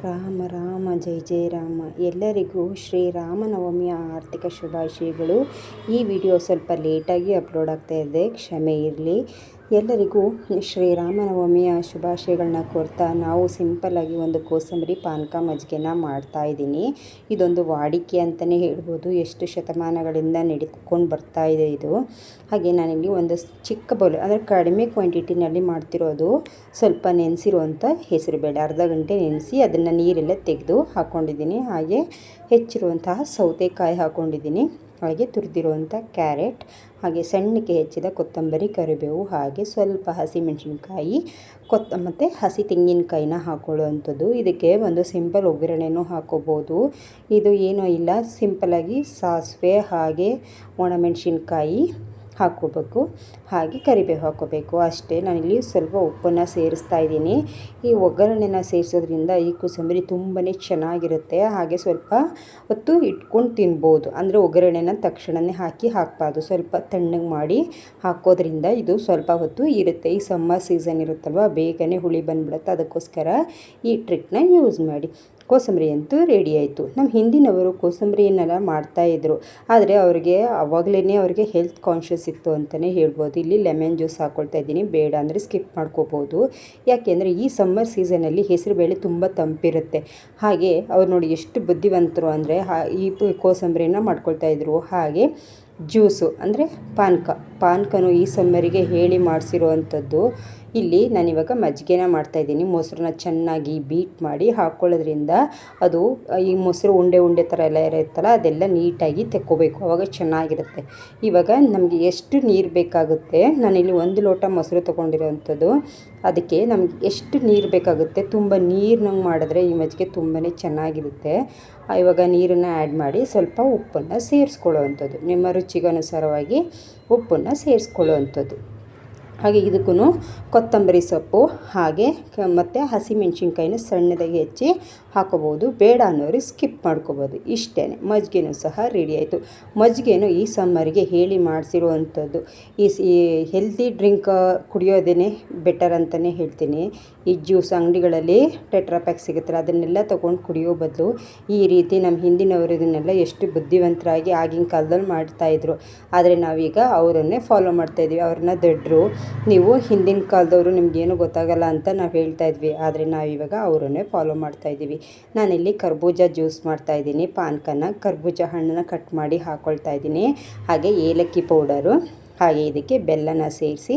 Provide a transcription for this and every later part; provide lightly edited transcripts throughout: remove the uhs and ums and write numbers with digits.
ರಾಮ ರಾಮ ಜೈ ಜೈ ರಾಮ. ಎಲ್ಲರಿಗೂ ಶ್ರೀರಾಮನವಮಿಯ ಆರ್ಥಿಕ ಶುಭಾಶಯಗಳು. ಈ ವಿಡಿಯೋ ಸ್ವಲ್ಪ ಲೇಟಾಗಿ ಅಪ್ಲೋಡ್ ಆಗ್ತಾ ಇದೆ, ಕ್ಷಮೆ ಇರಲಿ. ಎಲ್ಲರಿಗೂ ಶ್ರೀರಾಮನವಮಿಯ ಶುಭಾಶಯಗಳನ್ನ ಕೋರ್ತಾ ನಾವು ಸಿಂಪಲ್ಲಾಗಿ ಒಂದು ಕೋಸಂಬರಿ ಪಾನಕ ಮಜ್ಜಿಗೆನ ಮಾಡ್ತಾಯಿದ್ದೀನಿ. ಇದೊಂದು ವಾಡಿಕೆ ಅಂತಲೇ ಹೇಳ್ಬೋದು, ಎಷ್ಟು ಶತಮಾನಗಳಿಂದ ನಡೆದುಕೊಂಡು ಬರ್ತಾ ಇದೆ ಇದು. ಹಾಗೆ ನಾನಿಲ್ಲಿ ಒಂದು ಚಿಕ್ಕ ಬೌಲ್ ಅಂದರೆ ಕಡಿಮೆ ಕ್ವಾಂಟಿಟಿನಲ್ಲಿ ಮಾಡ್ತಿರೋದು. ಸ್ವಲ್ಪ ನೆನೆಸಿರುವಂಥ ಹೆಸರುಬೇಳೆ ಅರ್ಧ ಗಂಟೆ ನೆನೆಸಿ ಅದನ್ನು ನೀರೆಲ್ಲ ತೆಗೆದು ಹಾಕ್ಕೊಂಡಿದ್ದೀನಿ. ಹಾಗೆ ಹೆಚ್ಚಿರುವಂತಹ ಸೌತೆಕಾಯಿ ಹಾಕ್ಕೊಂಡಿದ್ದೀನಿ. ಹಾಗೆ ತುರಿದಿರುವಂಥ ಕ್ಯಾರೆಟ್, ಹಾಗೆ ಸಣ್ಣಕ್ಕೆ ಹೆಚ್ಚಿದ ಕೊತ್ತಂಬರಿ, ಕರಿಬೇವು, ಹಾಗೆ ಸ್ವಲ್ಪ ಹಸಿಮೆಣಸಿನ್ಕಾಯಿ ಮತ್ತು ಹಸಿ ತೆಂಗಿನಕಾಯಿನ ಹಾಕೊಳ್ಳುವಂಥದ್ದು. ಇದಕ್ಕೆ ಒಂದು ಸಿಂಪಲ್ ಒಗ್ಗರಣೆನೂ ಹಾಕೋಬೋದು. ಇದು ಏನೂ ಇಲ್ಲ, ಸಿಂಪಲಾಗಿ ಸಾಸಿವೆ ಹಾಗೆ ಒಣಮೆಣಸಿನ್ಕಾಯಿ ಹಾಕ್ಕೋಬೇಕು, ಹಾಗೆ ಕರಿಬೇವು ಹಾಕ್ಕೋಬೇಕು ಅಷ್ಟೇ. ನಾನಿಲ್ಲಿ ಸ್ವಲ್ಪ ಉಪ್ಪನ್ನು ಸೇರಿಸ್ತಾ ಇದ್ದೀನಿ. ಈ ಒಗ್ಗರಣೆನ ಸೇರಿಸೋದ್ರಿಂದ ಈ ಕೋಸಂಬರಿ ತುಂಬಾ ಚೆನ್ನಾಗಿರುತ್ತೆ. ಹಾಗೆ ಸ್ವಲ್ಪ ಹೊತ್ತು ಇಟ್ಕೊಂಡು ತಿನ್ಬೋದು, ಅಂದರೆ ಒಗ್ಗರಣೆನ ತಕ್ಷಣವೇ ಹಾಕಬಾರ್ದು, ಸ್ವಲ್ಪ ತಣ್ಣಗೆ ಮಾಡಿ ಹಾಕೋದ್ರಿಂದ ಇದು ಸ್ವಲ್ಪ ಹೊತ್ತು ಇರುತ್ತೆ. ಈ ಸಮ್ಮರ್ ಸೀಸನ್ ಇರುತ್ತಲ್ವ, ಬೇಗನೆ ಹುಳಿ ಬಂದುಬಿಡುತ್ತೆ. ಅದಕ್ಕೋಸ್ಕರ ಈ ಟ್ರಿಕ್ನ ಯೂಸ್ ಮಾಡಿ. ಕೋಸಂಬರಿ ಅಂತೂ ರೆಡಿ ಆಯಿತು. ನಮ್ಮ ಹಿಂದಿನವರು ಕೋಸಂಬರಿಯನ್ನೆಲ್ಲ ಮಾಡ್ತಾಯಿದ್ರು, ಆದರೆ ಅವ್ರಿಗೆ ಹೆಲ್ತ್ ಕಾನ್ಷಿಯಸ್ ಇತ್ತು ಅಂತಲೇ ಹೇಳ್ಬೋದು. ಇಲ್ಲಿ ಲೆಮನ್ ಜ್ಯೂಸ್ ಹಾಕ್ಕೊಳ್ತಾ ಇದ್ದೀನಿ, ಬೇಡ ಅಂದರೆ ಸ್ಕಿಪ್ ಮಾಡ್ಕೋಬೋದು. ಯಾಕೆಂದರೆ ಈ ಸಮ್ಮರ್ ಸೀಸನಲ್ಲಿ ಹೆಸರುಬೇಳೆ ತುಂಬ ತಂಪಿರುತ್ತೆ. ಹಾಗೆ ಅವ್ರು ನೋಡಿ ಎಷ್ಟು ಬುದ್ಧಿವಂತರು ಅಂದರೆ ಈ ಕೋಸಂಬರಿನ ಮಾಡ್ಕೊಳ್ತಾಯಿದ್ರು. ಹಾಗೆ ಜ್ಯೂಸು ಅಂದರೆ ಪಾನಕನೂ ಈ ಸಮ್ಮರಿಗೆ ಹೇಳಿ ಮಾಡಿಸಿರುವಂಥದ್ದು. ಇಲ್ಲಿ ನಾನಿವಾಗ ಮಜ್ಜಿಗೆನ ಮಾಡ್ತಾಯಿದ್ದೀನಿ. ಮೊಸರನ್ನ ಚೆನ್ನಾಗಿ ಬೀಟ್ ಮಾಡಿ ಹಾಕ್ಕೊಳ್ಳೋದ್ರಿಂದ ಅದು ಈ ಮೊಸರು ಉಂಡೆ ಥರ ಎಲ್ಲ ಇರುತ್ತಲ್ಲ, ಅದೆಲ್ಲ ನೀಟಾಗಿ ತೆಕ್ಕೋಬೇಕು, ಆವಾಗ ಚೆನ್ನಾಗಿರುತ್ತೆ. ಇವಾಗ ನಮಗೆ ಎಷ್ಟು ನೀರು ಬೇಕಾಗುತ್ತೆ, ನಾನಿಲ್ಲಿ 1 ಲೋಟ ಮೊಸರು ತೊಗೊಂಡಿರೋವಂಥದ್ದು. ಅದಕ್ಕೆ ನಮಗೆ ಎಷ್ಟು ನೀರು ಬೇಕಾಗುತ್ತೆ, ತುಂಬ ನೀರಿನಂಗೆ ಮಾಡಿದ್ರೆ ಈ ಮಜ್ಜಿಗೆ ತುಂಬಾ ಚೆನ್ನಾಗಿರುತ್ತೆ. ಇವಾಗ ನೀರನ್ನು ಆ್ಯಡ್ ಮಾಡಿ ಸ್ವಲ್ಪ ಉಪ್ಪನ್ನು ಸೇರಿಸ್ಕೊಳ್ಳೋವಂಥದ್ದು, ನಿಮ್ಮ ರುಚಿಗನುಸಾರವಾಗಿ ಉಪ್ಪನ್ನು ಸೇರಿಸ್ಕೊಳ್ಳೋವಂಥದ್ದು. ಹಾಗೆ ಇದಕ್ಕೂ ಕೊತ್ತಂಬರಿ ಸೊಪ್ಪು ಹಾಗೆ ಮತ್ತು ಹಸಿಮೆಣ್ಸಿನ್ಕಾಯಿನ ಸಣ್ಣದಾಗಿ ಹೆಚ್ಚಿ ಹಾಕೋಬೋದು, ಬೇಡ ಅನ್ನೋರು ಸ್ಕಿಪ್ ಮಾಡ್ಕೋಬೋದು. ಇಷ್ಟೇ, ಮಜ್ಜಿಗೆನೂ ಸಹ ರೆಡಿ ಆಯಿತು. ಮಜ್ಜಿಗೆನೂ ಈ ಸಮ್ಮರಿಗೆ ಹೇಳಿ ಮಾಡಿಸಿರುವಂಥದ್ದು. ಈ ಹೆಲ್ತಿ ಡ್ರಿಂಕ್ ಕುಡಿಯೋದೇ ಬೆಟರ್ ಅಂತಲೇ ಹೇಳ್ತೀನಿ. ಈ ಜ್ಯೂಸ್ ಅಂಗಡಿಗಳಲ್ಲಿ ಟೆಟ್ರಾಪ್ಯಾಕ್ ಸಿಗುತ್ತಲ್ಲ, ಅದನ್ನೆಲ್ಲ ತೊಗೊಂಡು ಕುಡಿಯೋ ಬದಲು ಈ ರೀತಿ ನಮ್ಮ ಹಿಂದಿನವರು ಇದನ್ನೆಲ್ಲ ಎಷ್ಟು ಬುದ್ಧಿವಂತರಾಗಿ ಆಗಿನ ಕಾಲದಲ್ಲಿ ಮಾಡ್ತಾಯಿದ್ರು. ಆದರೆ ನಾವೀಗ ಅವರನ್ನೇ ಫಾಲೋ ಮಾಡ್ತಾಯಿದ್ವಿ. ಅವ್ರನ್ನ ದೊಡ್ಡರು, ನೀವು ಹಿಂದಿನ ಕಾಲದವರು ನಿಮಗೇನು ಗೊತ್ತಾಗಲ್ಲ ಅಂತ ನಾವು ಹೇಳ್ತಾ ಇದ್ವಿ, ಆದರೆ ನಾವಿವಾಗ ಅವರನ್ನೇ ಫಾಲೋ ಮಾಡ್ತಾಯಿದ್ದೀವಿ. ನಾನಿಲ್ಲಿ ಕರ್ಬೂಜ ಜ್ಯೂಸ್ ಮಾಡ್ತಾಯಿದ್ದೀನಿ. ಪಾನಕನ ಕರ್ಬೂಜ ಹಣ್ಣನ್ನು ಕಟ್ ಮಾಡಿ ಹಾಕ್ಕೊಳ್ತಾ ಇದ್ದೀನಿ. ಹಾಗೆ ಏಲಕ್ಕಿ ಪೌಡರು, ಹಾಗೆ ಇದಕ್ಕೆ ಬೆಲ್ಲನ ಸೇರಿಸಿ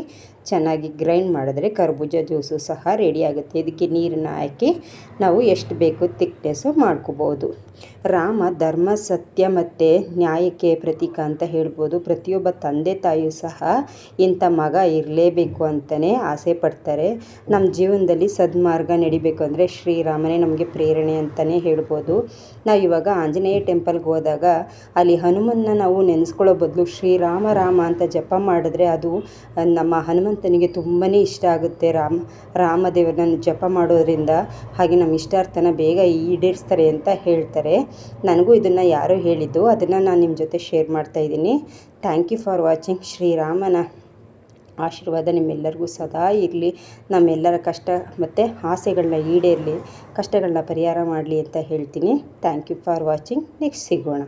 ಚೆನ್ನಾಗಿ ಗ್ರೈಂಡ್ ಮಾಡಿದ್ರೆ ಕರ್ಬೂಜ ಜ್ಯೂಸು ಸಹ ರೆಡಿ ಆಗುತ್ತೆ. ಇದಕ್ಕೆ ನೀರನ್ನು ಹಾಕಿ ನಾವು ಎಷ್ಟು ಬೇಕು ತಿಕ್ನೆಸ್ಸು ಮಾಡ್ಕೋಬೋದು. ರಾಮ ಧರ್ಮ, ಸತ್ಯ ಮತ್ತು ನ್ಯಾಯಕ್ಕೆ ಪ್ರತೀಕ ಅಂತ ಹೇಳ್ಬೋದು. ಪ್ರತಿಯೊಬ್ಬ ತಂದೆ ತಾಯಿಯೂ ಸಹ ಇಂಥ ಮಗ ಇರಲೇಬೇಕು ಅಂತಲೇ ಆಸೆ ಪಡ್ತಾರೆ. ನಮ್ಮ ಜೀವನದಲ್ಲಿ ಸದ್ಮಾರ್ಗ ನಡಿಬೇಕು ಅಂದರೆ ಶ್ರೀರಾಮನೇ ನಮಗೆ ಪ್ರೇರಣೆ ಅಂತಲೇ ಹೇಳ್ಬೋದು. ನಾವು ಇವಾಗ ಆಂಜನೇಯ ಟೆಂಪಲ್ಗೆ ಹೋದಾಗ ಅಲ್ಲಿ ಹನುಮನ್ನ ನಾವು ನೆನೆಸ್ಕೊಳ್ಳೋ ಬದಲು ಶ್ರೀರಾಮ ರಾಮ ಅಂತ ಜಪ ಮಾಡಿದ್ರೆ ಅದು ನಮ್ಮ ಹನುಮಂತನಿಗೆ ತುಂಬಾ ಇಷ್ಟ ಆಗುತ್ತೆ. ರಾಮದೇವರನ್ನ ಜಪ ಮಾಡೋದ್ರಿಂದ ಹಾಗೆ ನಮ್ಮ ಇಷ್ಟಾರ್ಥನ ಬೇಗ ಈಡೇರಿಸ್ತಾರೆ ಅಂತ ಹೇಳ್ತಾರೆ. ನನಗೂ ಇದನ್ನು ಯಾರೋ ಹೇಳಿದ್ದು, ಅದನ್ನು ನಾನು ನಿಮ್ಮ ಜೊತೆ ಶೇರ್ ಮಾಡ್ತಾಯಿದ್ದೀನಿ. Thank you for watching. ಶ್ರೀರಾಮನ ಆಶೀರ್ವಾದ ನಿಮ್ಮೆಲ್ಲರಿಗೂ ಸದಾ ಇರಲಿ. ನಮ್ಮೆಲ್ಲರ ಕಷ್ಟ ಮತ್ತು ಆಸೆಗಳನ್ನ ಈಡೇರಲಿ, ಕಷ್ಟಗಳನ್ನ ಪರಿಹಾರ ಮಾಡಲಿ ಅಂತ ಹೇಳ್ತೀನಿ. Thank you for watching. Next ಸಿಗೋಣ.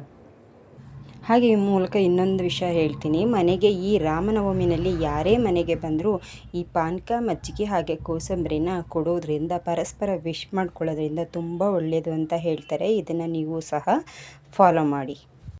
ಹಾಗೆ ಈ ಮೂಲಕ ಇನ್ನೊಂದು ವಿಷಯ ಹೇಳ್ತೀನಿ. ಮನೆಗೆ ಈ ರಾಮನವಮಿನಲ್ಲಿ ಯಾರೇ ಮನೆಗೆ ಬಂದರೂ ಈ ಪಾನಕ, ಮಜ್ಜಿಗೆ ಹಾಗೆ ಕೋಸಂಬರಿನ ಕೊಡೋದ್ರಿಂದ, ಪರಸ್ಪರ ವಿಶ್ ಮಾಡ್ಕೊಳ್ಳೋದ್ರಿಂದ ತುಂಬ ಒಳ್ಳೆಯದು ಅಂತ ಹೇಳ್ತಾರೆ. ಇದನ್ನು ನೀವು ಸಹ ಫಾಲೋ ಮಾಡಿ.